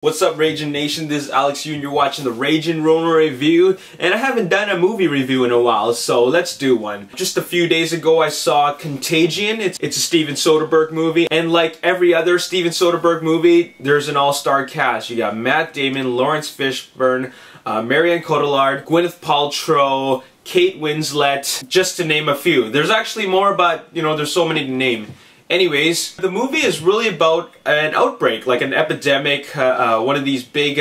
What's up, Ragin Nation? This is Alex Yu and you're watching the Ragin Ronin review, and I haven't done a movie review in a while, so let's do one. Just a few days ago I saw Contagion. It's a Steven Soderbergh movie, and like every other Steven Soderbergh movie, there's an all-star cast. You got Matt Damon, Lawrence Fishburne, Marianne Cotillard, Gwyneth Paltrow, Kate Winslet, just to name a few. There's actually more, but you know, there's so many to name. Anyways, the movie is really about an outbreak, like an epidemic, one of these big,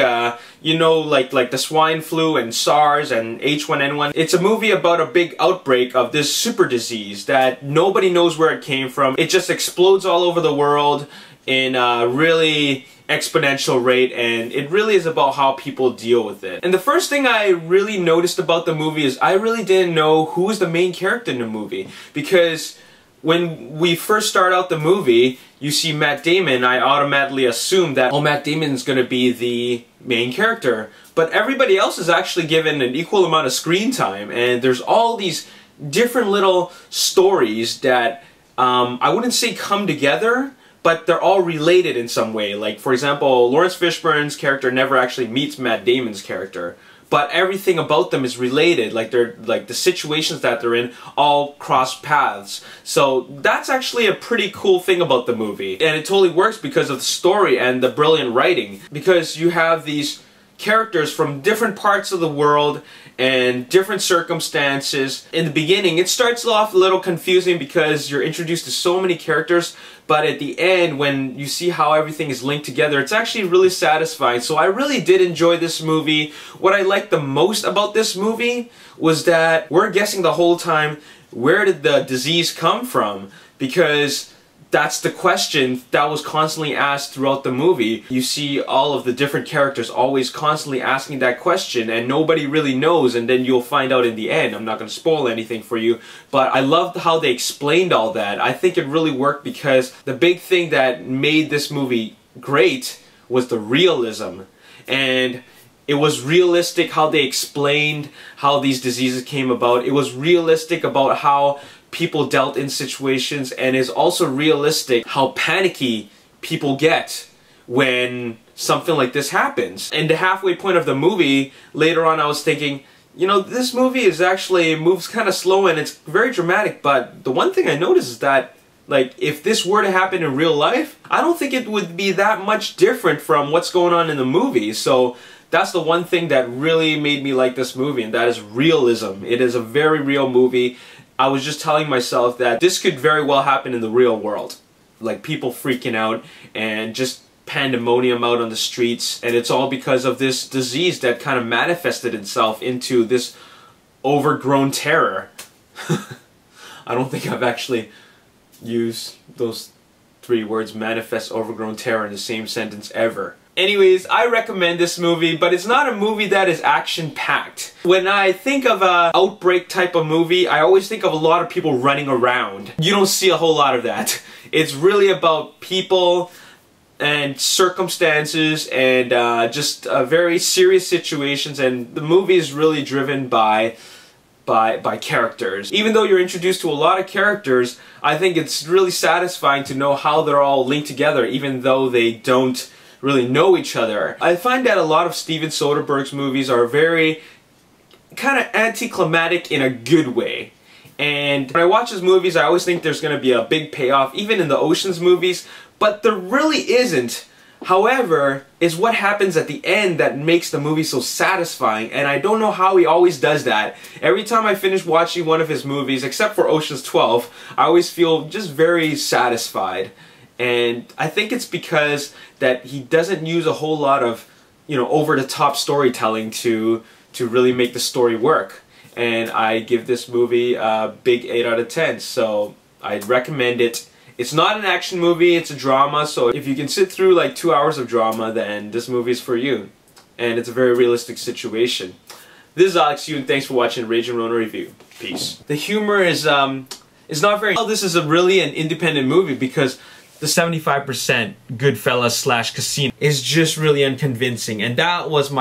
you know, like the swine flu and SARS and H1N1. It's a movie about a big outbreak of this super disease that nobody knows where it came from. It just explodes all over the world in a really exponential rate, and it really is about how people deal with it. And the first thing I really noticed about the movie is I really didn't know who was the main character in the movie, because when we first start out the movie, you see Matt Damon, I automatically assume that, oh, Matt Damon's gonna be the main character. But everybody else is actually given an equal amount of screen time, and there's all these different little stories that I wouldn't say come together, but they're all related in some way. Like, for example, Lawrence Fishburne's character never actually meets Matt Damon's character, but everything about them is related. Like, they're like the situations that they're in all cross paths. So that's actually a pretty cool thing about the movie, and it totally works because of the story and the brilliant writing, because you have these characters from different parts of the world and different circumstances. In the beginning, it starts off a little confusing because you're introduced to so many characters, but at the end, when you see how everything is linked together, it's actually really satisfying. So I really did enjoy this movie. What I liked the most about this movie was that we're guessing the whole time, where did the disease come from? Because that's the question that was constantly asked throughout the movie. You see all of the different characters always constantly asking that question, and nobody really knows, and then you'll find out in the end. I'm not going to spoil anything for you, but I loved how they explained all that. I think it really worked because the big thing that made this movie great was the realism. And it was realistic how they explained how these diseases came about. It was realistic about how people dealt in situations, and is also realistic how panicky people get when something like this happens. And the halfway point of the movie, later on I was thinking, you know, this movie is actually moves kind of slow and it's very dramatic, but the one thing I noticed is that, like, if this were to happen in real life, I don't think it would be that much different from what's going on in the movie. So that's the one thing that really made me like this movie, and that is realism. It is a very real movie. I was just telling myself that this could very well happen in the real world. Like, people freaking out and just pandemonium out on the streets, and it's all because of this disease that kind of manifested itself into this overgrown terror. I don't think I've actually used those three words, manifest, overgrown terror, in the same sentence ever. Anyways, I recommend this movie, but it's not a movie that is action-packed. When I think of an outbreak type of movie, I always think of a lot of people running around. You don't see a whole lot of that. It's really about people and circumstances and just very serious situations, and the movie is really driven by characters. Even though you're introduced to a lot of characters, I think it's really satisfying to know how they're all linked together, even though they don't really know each other. I find that a lot of Steven Soderbergh's movies are very kind of anticlimactic in a good way. And when I watch his movies, I always think there's going to be a big payoff, even in the Ocean's movies, but there really isn't. However, it's what happens at the end that makes the movie so satisfying, and I don't know how he always does that. Every time I finish watching one of his movies, except for Ocean's 12, I always feel just very satisfied. And I think it's because that he doesn't use a whole lot of, you know, over-the-top storytelling to really make the story work. And I give this movie a big 8 out of 10, so I'd recommend it. It's not an action movie, it's a drama, so if you can sit through like 2 hours of drama, then this movie's for you. And it's a very realistic situation. This is Alex Yu, and thanks for watching Ragin Ronin Review. Peace. The humor is not very... Well, this is really an independent movie because the 75% Goodfellas / Casino is just really unconvincing, and that was my